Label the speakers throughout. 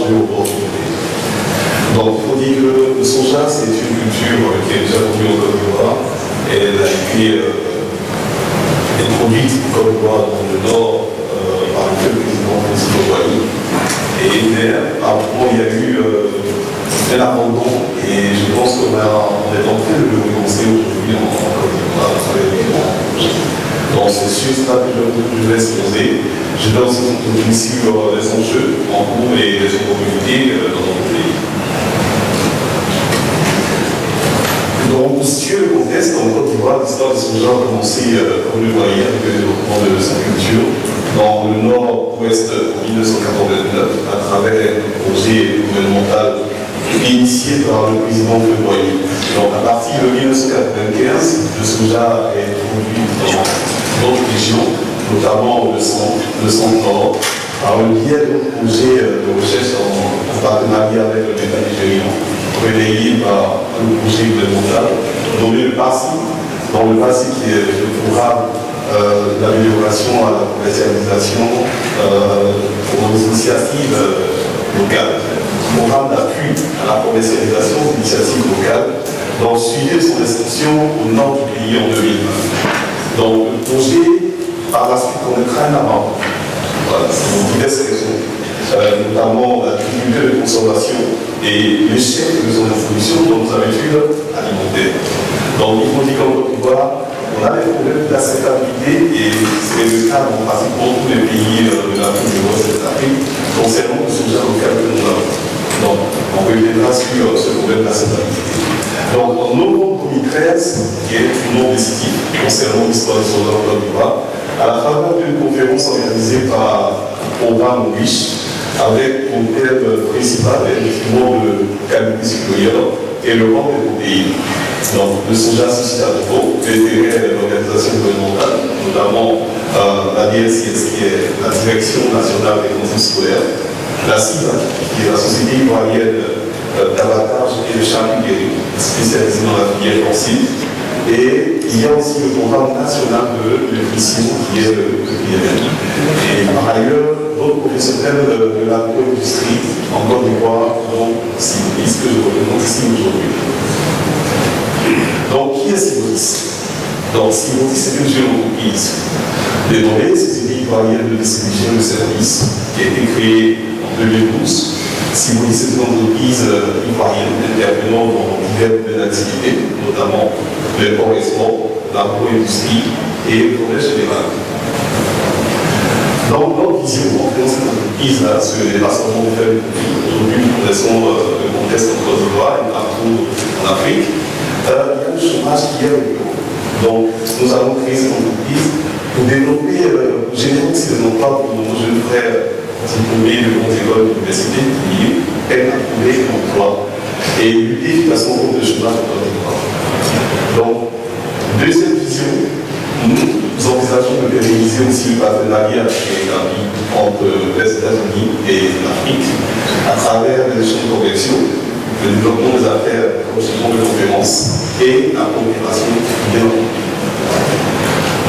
Speaker 1: enjeux opportunités. Donc, il faut dire que le soja, c'est une culture qui est déjà connue au Côte d'Ivoire. Elle a été introduite au Côte d'Ivoire dans le nord par le président Francis Ouattara. Et après, il y a eu un abandon. Et je pense qu'on est en train de le recommencer aujourd'hui en Côte d'Ivoire à travers les grands projets. Donc, c'est sur ça que je vais exposer. Je vais aussi continuer sur les enjeux en cours et les opportunités dans notre pays. Donc, pour situer le contexte, en Côte d'Ivoire, l'histoire de soja a commencé, comme vous le voyez, avec le développement de sa culture dans le nord-ouest en 1989, à travers un projet gouvernemental initié par le président Fréboyer. Donc, à partir de 1995, le soja est produit dans d'autres régions, notamment le centre-nord, par le biais de projets de recherche en partenariat avec l'État nigérian, relayé par le projet gouvernemental, nommé le PASI, dont le PASI qui est le programme d'amélioration à la commercialisation aux initiatives locales, programme d'appui à la commercialisation des initiatives locales, dont suivi son extension au nord du pays en 2020. Donc le projet, par la suite, connaîtra un avant. Voilà, pour diverses raisons, notamment la difficulté de consommation et l'échec de son introduction dans nos habitudes alimentaires. Donc il faut dire qu'en Côte d'Ivoire, on a des problèmes d'acceptabilité et c'est le cas dans pratiquement tous les pays de l'Afrique de l'Ouest et de l'Afrique concernant le soja local que nous avons. Donc on reviendra sur ce problème d'acceptabilité. Donc en novembre 2013, qui est un nom décisif concernant l'histoire du soja en Côte d'Ivoire, à la faveur d'une conférence organisée par le programme WISH, avec pour thème principal effectivement de qualité supérieure et le rang des protéines. Donc le soja suscite à nouveau l'intérêt de l'organisation gouvernementale, notamment la DNCS, qui est la Direction nationale des contrôles scolaires, la CIVA, qui est la Société ivoirienne d'abattage et de charcuterie, spécialisée dans la filière porcine. Et il y a aussi le programme national de nutrition qui est le PNN. Et par ailleurs, d'autres professionnels de l'agro-industrie en Côte d'Ivoire, dont Simonis, que je représente ici aujourd'hui. Donc, qui est Simonis? Donc, Simonis, c'est une jeune entreprise dénommée Société ivoirienne de distribution de services qui a été créée en 2012. Simonis, c'est une entreprise ivoirienne intervenant dans divers domaines d'activité, notamment l'import-export, l'agro-industrie et le commerce général. Donc, notre vision en fait, cette entreprise-là, ce n'est pas seulement faire aujourd'hui, nous connaissons le contexte en Côte d'Ivoire et partout en Afrique. Il y a le chômage qui est récurrent. Donc, nous avons créé cette entreprise pour développer, générer aussi des emplois pour nos jeunes frères diplômés de grandes écoles d'université qui peinent à trouver un emploi et lutter efficacement contre le chômage en Côte d'Ivoire. Donc, deuxième vision, nous envisageons de pérenniser aussi le partenariat qui est établi entre les États-Unis et l'Afrique à travers les échanges commerciaux, le développement des affaires, le fonctionnement de conférences et la coopération bien entendu.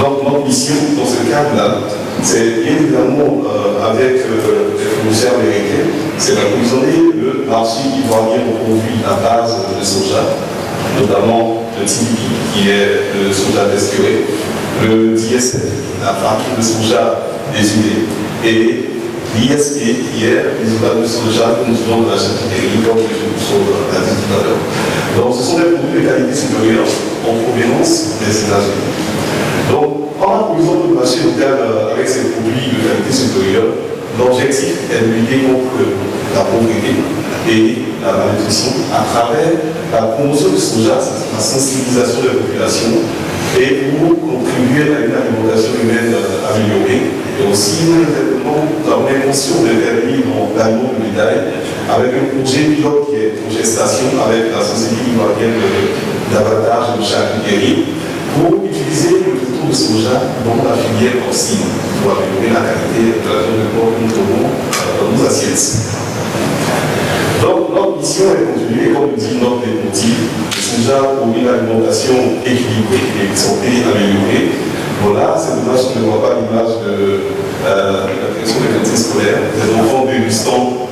Speaker 1: Donc, notre mission dans ce cadre-là, c'est bien évidemment avec les fournisseurs américains, c'est d'approvisionner le marché ivoirien aux produits à base de soja, notamment le TIPI, qui est le soja desturé, le DSF, la farine de soja désulée, et l'ISP, qui est l'isolat de soja que nous utilisons dans la charcuterie, comme je vous l'ai dit tout à l'heure. Donc, ce sont des produits de qualité supérieure en provenance des États-Unis. Donc, en approvisionnement le marché local avec ces produits de qualité supérieure, l'objectif est de lutter contre la pauvreté et la malnutrition à travers la promotion du soja, la sensibilisation de la population et pour contribuer à une alimentation humaine améliorée. Et aussi, nous avons l'intention d'intervenir dans l'aliment de bétail avec un projet pilote qui est en gestation avec la Société ivoirienne d'abattage de charcuterie pour utiliser le de soja dans la filière porcine pour améliorer la qualité de la viande de porc que nous trouvons dans nos assiettes. Donc, notre mission est continuée, comme le dit notre motif, le soja pour une alimentation équilibrée et une santé améliorée. Voilà, c'est dommage qu'on ne voit pas l'image de la question des cantines scolaires, des enfants dégustant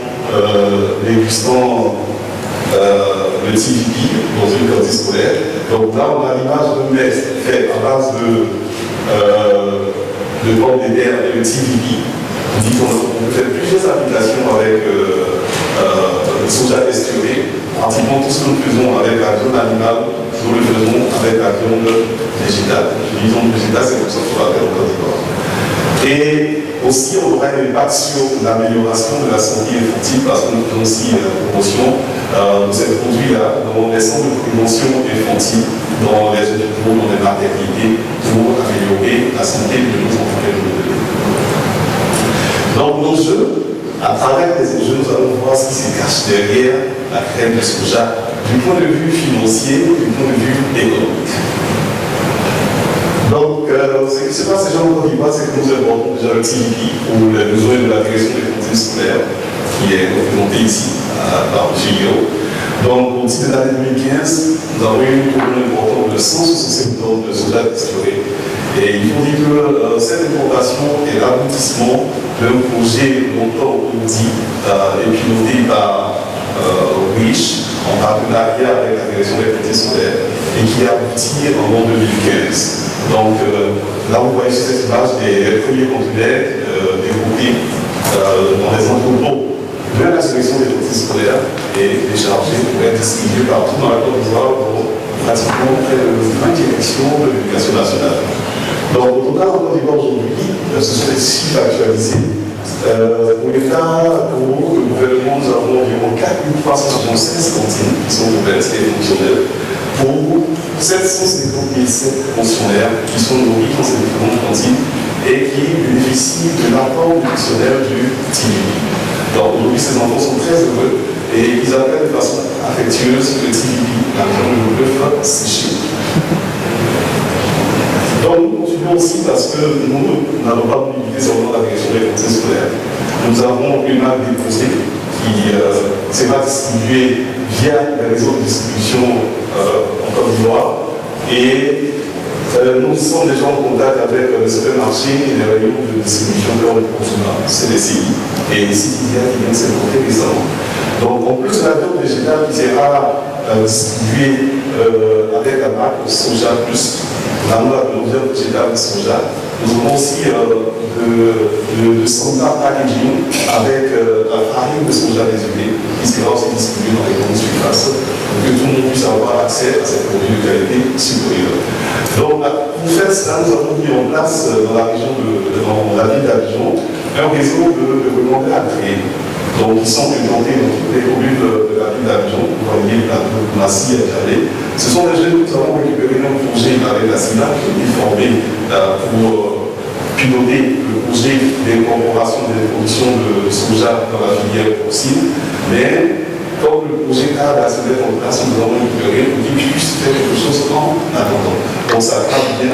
Speaker 1: dégustant le TVP dans une cantine scolaire. Donc là, on a l'image de maître fait à base de pommes de terre et le TVP. On dit qu'on peut faire plusieurs applications avec le soja texturé. Pratiquement tout ce que nous faisons avec la viande animale, nous le faisons avec la viande végétale. L'utilisation végétale, c'est comme ça qu'on l'appelle en Côte d'Ivoire. Et aussi, on aura un impact sur l'amélioration de la santé infantile parce que nous faisons aussi une promotion de ces produits-là dans les centres de prévention infantile, dans les hôpitaux, dans les maternités, pour améliorer la santé de nos enfants et de nos bébés. Donc, nos jeux, à travers les jeux, nous allons voir ce qui se cache derrière la crème de soja, du point de vue financier, du point de vue économique. Donc, ce qui se passe déjà en Côte d'Ivoire, c'est que nous avons déjà le TVP pour les besoins de la direction des cantines scolaires, qui est représenté ici par le GIO. Donc, au titre de l'année 2015, nous avons eu une commune importante de 167 tonnes de soja texturé. Et il faut dire que cette importation est l'aboutissement d'un projet longtemps audit et piloté par Rich en partenariat avec la direction des cantines scolaires et qui a abouti en 2015. Donc là, vous voyez sur cette image des premiers conteneurs dégroupés dans les entrepôts de la sélection des cantines scolaires et déchargés pour être distribués partout dans la Côte d'Ivoire dans pratiquement près de 20 directions de l'éducation nationale. Donc, au total, en Côte d'Ivoire aujourd'hui, ce sont des chiffres actualisés. Pour l'État, pour le gouvernement, nous avons environ 4316 cantines qui sont ouvertes et fonctionnelles pour 750 000 fonctionnaires qui sont nourris dans ces différentes cantines et qui bénéficient de l'apport nutritionnel du TVP. Donc aujourd'hui, ces enfants sont très heureux et ils appellent de façon affectueuse le TVP, la viande de bœuf séchée. Donc nous continuons aussi parce que nous n'avons pas mobilisé seulement la direction des cantines scolaires. Nous avons une marque déposée qui sera distribuée via les réseaux de distribution en Côte d'Ivoire. Et nous sommes déjà en contact avec le supermarché et les rayons de distribution de consommateurs, CDCI, et Citidia qui vient de s'implanter récemment. Donc en plus de la viande végétale qui sera distribuée avec la marque Soja Plus, la viande végétale de soja, nous avons aussi le standard packaging avec la farine de soja désolée qui sera aussi distribuée dans les grandes surfaces pour que tout le monde puisse avoir accès à ces produits de qualité supérieure. Donc, pour faire cela, nous avons mis en place dans la région dans la ville d'Abidjan un réseau de volontaires agréés. Donc, ils sont implantés dans toutes les communes de la ville d'Abidjan, vous voyez la Massi à Djalé. Ce sont des jeunes que nous avons récupérés dans le projet avec la SINA qui ont été formés pour piloter le projet d'incorporation des productions de soja dans la filière porcine. Mais comme le projet cadre à cette démonstration, nous avons récupéré pour qu'ils puissent faire quelque chose en attendant. Donc, ça a bien